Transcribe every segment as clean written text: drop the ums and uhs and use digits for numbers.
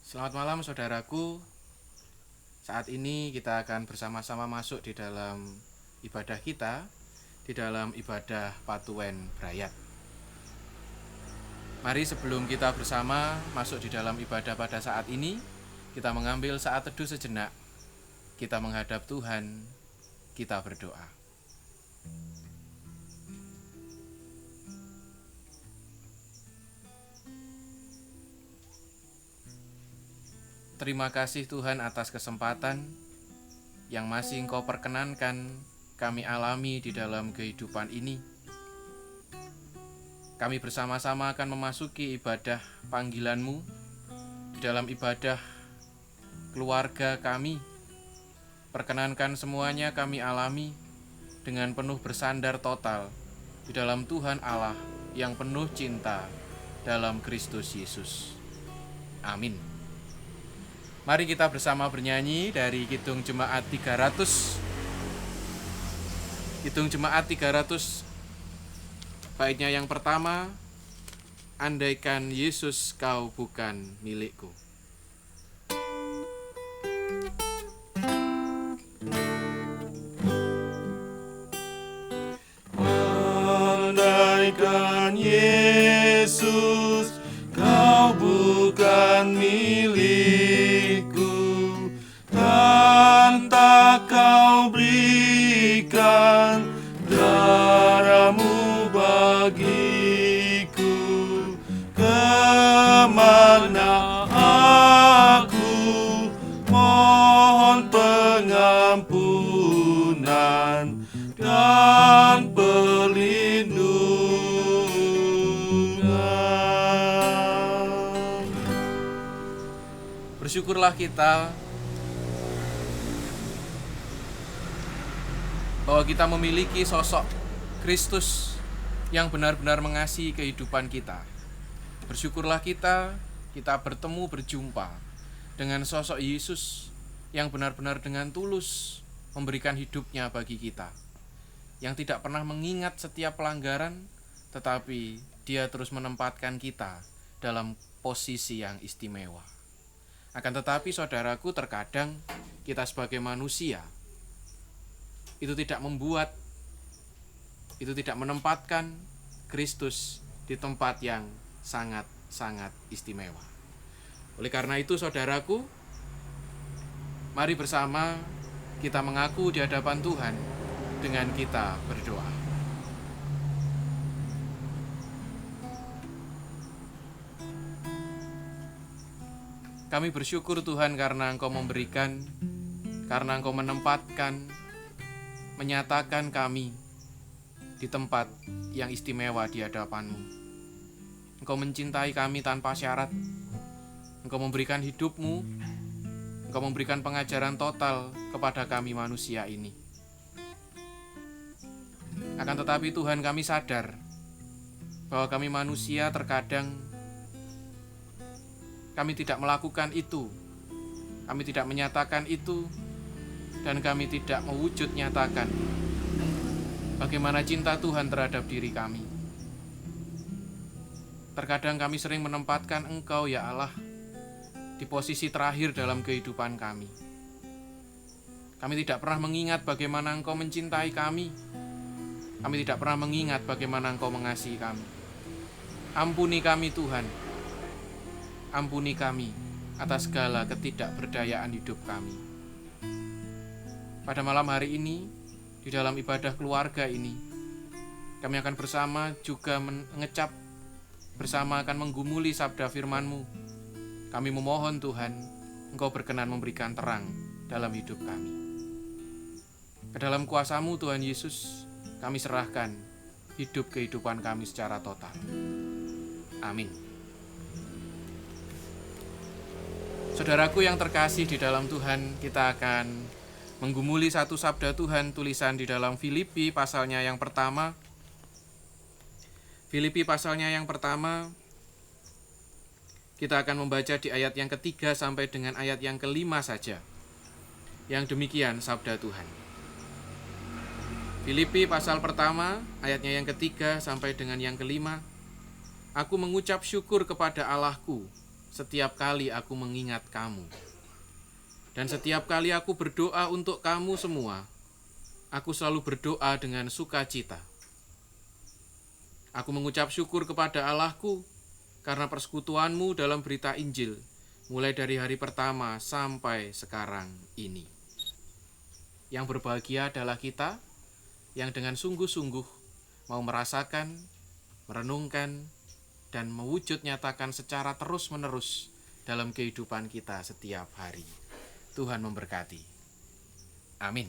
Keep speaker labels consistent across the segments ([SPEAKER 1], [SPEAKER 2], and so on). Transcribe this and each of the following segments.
[SPEAKER 1] Selamat malam saudaraku. Saat ini kita akan bersama-sama masuk di dalam ibadah kita, di dalam ibadah Patuwen Brayat. Mari sebelum kita bersama masuk di dalam ibadah pada saat ini, kita mengambil saat teduh sejenak. Kita menghadap Tuhan, kita berdoa. Terima kasih Tuhan atas kesempatan yang masih Engkau perkenankan kami alami di dalam kehidupan ini. Kami bersama-sama akan memasuki ibadah panggilan-Mu. Di dalam ibadah keluarga kami, perkenankan semuanya kami alami dengan penuh bersandar total di dalam Tuhan Allah yang penuh cinta dalam Kristus Yesus. Amin. Mari kita bersama bernyanyi dari Kidung Jemaat 300. Kidung Jemaat 300, baitnya yang pertama, andaikan Yesus kau bukan milikku.
[SPEAKER 2] Andaikan Yesus kau bukan milikku, dan tak kau berikan darahmu bagiku, kemana aku mohon pengampunan dan perlindungan.
[SPEAKER 1] Bersyukurlah kita bahwa kita memiliki sosok Kristus yang benar-benar mengasihi kehidupan kita. Bersyukurlah kita bertemu berjumpa dengan sosok Yesus yang benar-benar dengan tulus memberikan hidupnya bagi kita, yang tidak pernah mengingat setiap pelanggaran, tetapi Dia terus menempatkan kita dalam posisi yang istimewa. Akan tetapi saudaraku, terkadang kita sebagai manusia itu tidak menempatkan Kristus di tempat yang sangat-sangat istimewa. Oleh karena itu saudaraku, mari bersama kita mengaku di hadapan Tuhan dengan kita berdoa. Kami bersyukur Tuhan karena Engkau memberikan, karena Engkau menempatkan, menyatakan kami di tempat yang istimewa di hadapan-Mu. Engkau mencintai kami tanpa syarat. Engkau memberikan hidup-Mu. Engkau memberikan pengajaran total kepada kami manusia ini. Akan tetapi Tuhan, kami sadar bahwa kami manusia terkadang kami tidak melakukan itu. Kami tidak menyatakan itu, dan kami tidak mewujud nyatakan bagaimana cinta Tuhan terhadap diri kami. Terkadang kami sering menempatkan Engkau, ya Allah, di posisi terakhir dalam kehidupan kami. Kami tidak pernah mengingat bagaimana Engkau mencintai kami. Kami tidak pernah mengingat bagaimana Engkau mengasihi kami. Ampuni kami Tuhan. Ampuni kami atas segala ketidakberdayaan hidup kami. Pada malam hari ini, di dalam ibadah keluarga ini, kami akan bersama juga mengecap, bersama akan menggumuli sabda firman-Mu. Kami memohon Tuhan, Engkau berkenan memberikan terang dalam hidup kami. Ke dalam kuasa-Mu Tuhan Yesus, kami serahkan hidup kehidupan kami secara total. Amin. Saudaraku yang terkasih di dalam Tuhan, kita akan menggumuli satu sabda Tuhan tulisan di dalam Filipi pasalnya yang pertama. Filipi pasalnya yang pertama, kita akan membaca di ayat yang ketiga sampai dengan ayat yang kelima saja. Yang demikian sabda Tuhan. Filipi pasal pertama, ayatnya yang ketiga sampai dengan yang kelima. Aku mengucap syukur kepada Allahku setiap kali aku mengingat kamu. Dan setiap kali aku berdoa untuk kamu semua, aku selalu berdoa dengan sukacita. Aku mengucap syukur kepada Allahku karena persekutuanmu dalam berita Injil, mulai dari hari pertama sampai sekarang ini. Yang berbahagia adalah kita yang dengan sungguh-sungguh mau merasakan, merenungkan, dan mewujud nyatakan secara terus-menerus dalam kehidupan kita setiap hari. Tuhan memberkati. Amin.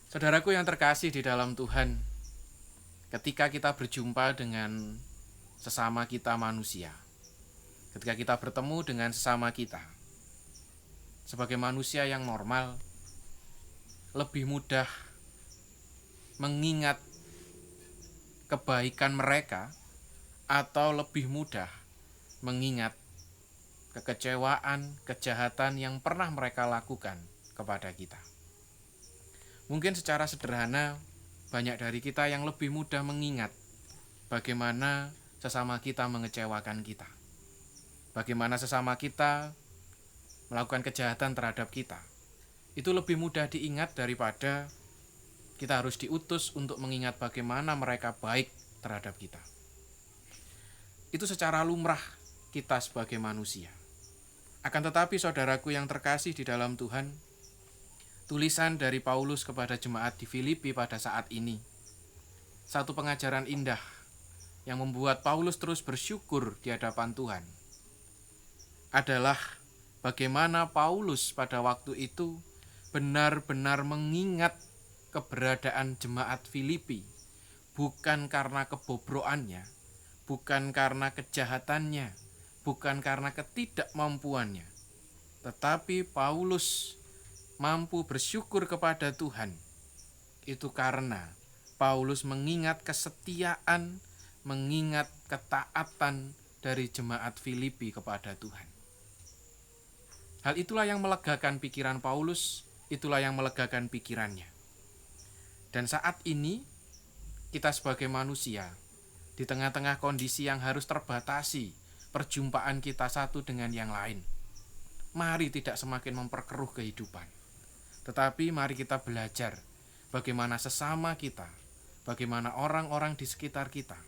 [SPEAKER 1] Saudaraku yang terkasih di dalam Tuhan, ketika kita berjumpa dengan sesama kita manusia, ketika kita bertemu dengan sesama kita, sebagai manusia yang normal, lebih mudah mengingat kebaikan mereka atau lebih mudah mengingat kekecewaan, kejahatan yang pernah mereka lakukan kepada kita. Mungkin secara sederhana, banyak dari kita yang lebih mudah mengingat bagaimana sesama kita mengecewakan kita. Bagaimana sesama kita melakukan kejahatan terhadap kita. Itu lebih mudah diingat daripada kita harus diutus untuk mengingat bagaimana mereka baik terhadap kita. Itu secara lumrah kita sebagai manusia. Akan tetapi saudaraku yang terkasih di dalam Tuhan, tulisan dari Paulus kepada jemaat di Filipi pada saat ini, satu pengajaran indah yang membuat Paulus terus bersyukur di hadapan Tuhan, adalah bagaimana Paulus pada waktu itu benar-benar mengingat keberadaan jemaat Filipi, bukan karena kebobroannya, bukan karena kejahatannya, bukan karena ketidakmampuannya, tetapi Paulus mampu bersyukur kepada Tuhan. Itu karena Paulus mengingat kesetiaan, mengingat ketaatan dari jemaat Filipi kepada Tuhan. Hal itulah yang melegakan pikiran Paulus, itulah yang melegakan pikirannya. Dan saat ini, kita sebagai manusia, di tengah-tengah kondisi yang harus terbatasi perjumpaan kita satu dengan yang lain, mari tidak semakin memperkeruh kehidupan, tetapi mari kita belajar bagaimana sesama kita, bagaimana orang-orang di sekitar kita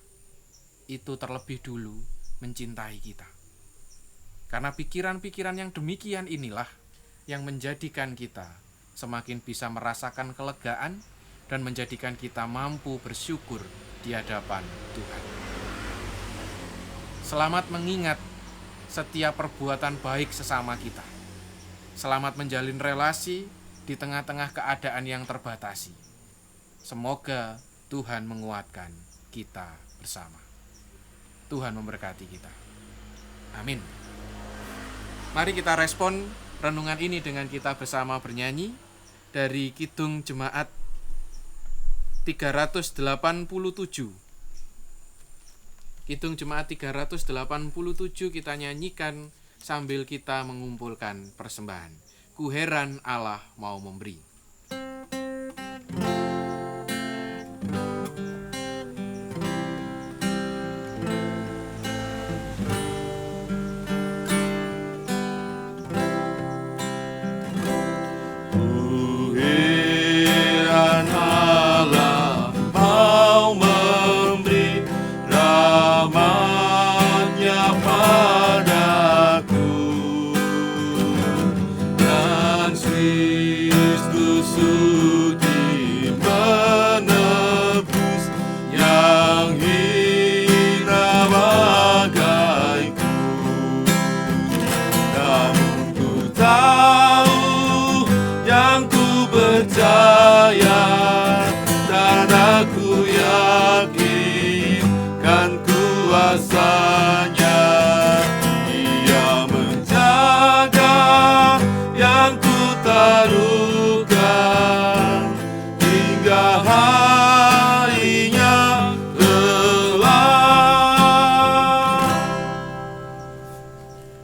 [SPEAKER 1] itu terlebih dulu mencintai kita. Karena pikiran-pikiran yang demikian inilah yang menjadikan kita semakin bisa merasakan kelegaan dan menjadikan kita mampu bersyukur di hadapan Tuhan. Selamat mengingat setiap perbuatan baik sesama kita. Selamat menjalin relasi di tengah-tengah keadaan yang terbatasi. Semoga Tuhan menguatkan kita bersama. Tuhan memberkati kita. Amin. Mari kita respon renungan ini dengan kita bersama bernyanyi dari Kidung Jemaat 387. Kidung Jemaat 387 kita nyanyikan sambil kita mengumpulkan persembahan. Ku heran Allah mau memberi.
[SPEAKER 2] Kuasanya Dia menjaga yang ku taruhkan hingga harinya kelak.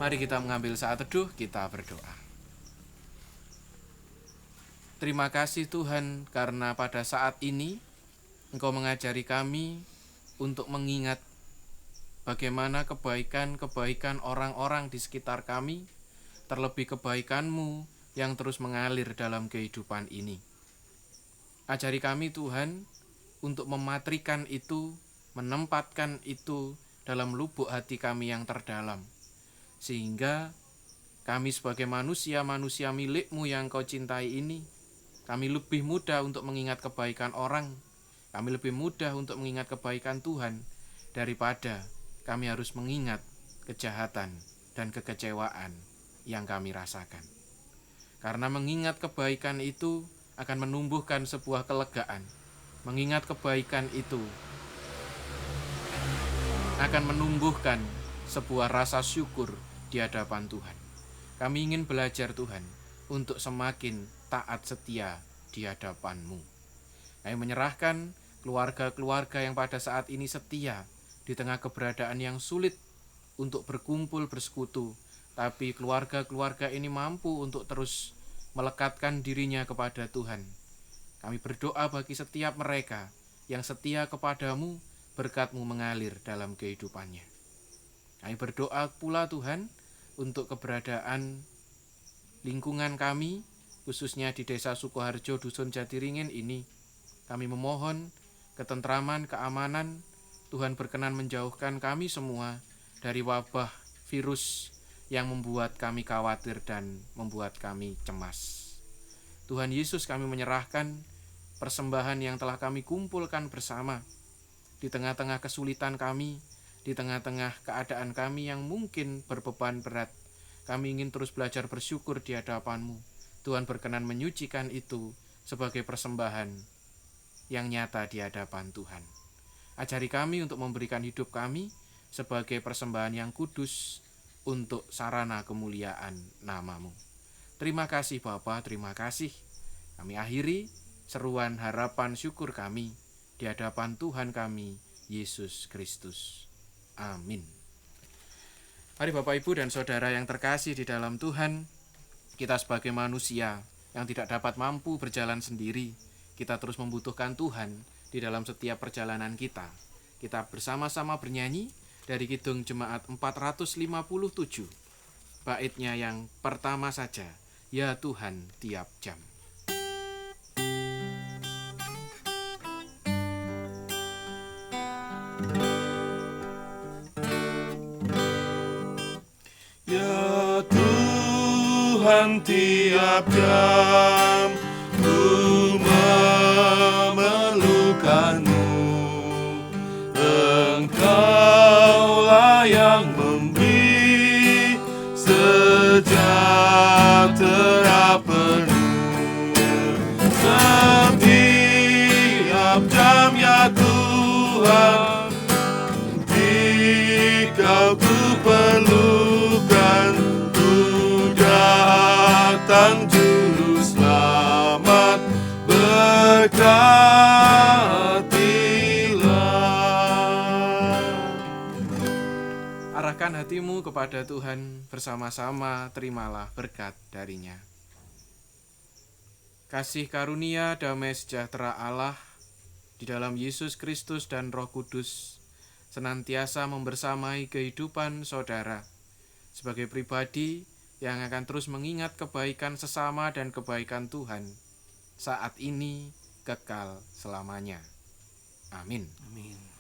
[SPEAKER 1] Mari kita mengambil saat teduh, kita berdoa. Terima kasih Tuhan karena pada saat ini Engkau mengajari kami untuk mengingat bagaimana kebaikan-kebaikan orang-orang di sekitar kami, terlebih kebaikan-Mu yang terus mengalir dalam kehidupan ini. Ajari kami Tuhan untuk mematrikan itu, menempatkan itu dalam lubuk hati kami yang terdalam, sehingga kami sebagai manusia-manusia milik-Mu yang Kau cintai ini, kami lebih mudah untuk mengingat kebaikan orang, kami lebih mudah untuk mengingat kebaikan Tuhan, daripada kami harus mengingat kejahatan dan kekecewaan yang kami rasakan. Karena mengingat kebaikan itu akan menumbuhkan sebuah kelegaan. Mengingat kebaikan itu akan menumbuhkan sebuah rasa syukur di hadapan Tuhan. Kami ingin belajar Tuhan untuk semakin taat setia di hadapan-Mu. Kami menyerahkan keluarga-keluarga yang pada saat ini setia di tengah keberadaan yang sulit untuk berkumpul bersekutu, tapi keluarga-keluarga ini mampu untuk terus melekatkan dirinya kepada Tuhan. Kami berdoa bagi setiap mereka yang setia kepadamu, berkat-Mu mengalir dalam kehidupannya. Kami berdoa pula Tuhan untuk keberadaan lingkungan kami, khususnya di Desa Sukoharjo, Dusun Jatiringin ini. Kami memohon ketentraman, keamanan. Tuhan berkenan menjauhkan kami semua dari wabah virus yang membuat kami khawatir dan membuat kami cemas. Tuhan Yesus, kami menyerahkan persembahan yang telah kami kumpulkan bersama di tengah-tengah kesulitan kami, di tengah-tengah keadaan kami yang mungkin berbeban berat. Kami ingin terus belajar bersyukur di hadapan-Mu. Tuhan berkenan menyucikan itu sebagai persembahan yang nyata di hadapan Tuhan. Ajari kami untuk memberikan hidup kami sebagai persembahan yang kudus untuk sarana kemuliaan nama-Mu. Terima kasih Bapa, terima kasih. Kami akhiri seruan harapan syukur kami di hadapan Tuhan kami, Yesus Kristus. Amin. Mari Bapak Ibu dan Saudara yang terkasih di dalam Tuhan, kita sebagai manusia yang tidak dapat mampu berjalan sendiri, kita terus membutuhkan Tuhan di dalam setiap perjalanan kita. Kita bersama-sama bernyanyi dari Kidung Jemaat 457, baitnya yang pertama saja, Ya Tuhan tiap jam.
[SPEAKER 2] Ya Tuhan tiap jam ku memerlukan-Mu. Engkaulah yang memberi sejahtera penuh. Setiap jam ya Tuhan, jika ku perlukan, ku datang juru selamat, berkatilah.
[SPEAKER 1] Arahkan hatimu kepada Tuhan, bersama-sama terimalah berkat darinya. Kasih karunia damai sejahtera Allah di dalam Yesus Kristus dan Roh Kudus senantiasa membersamai kehidupan saudara sebagai pribadi yang akan terus mengingat kebaikan sesama dan kebaikan Tuhan saat ini kekal selamanya. Amin.
[SPEAKER 2] Amin.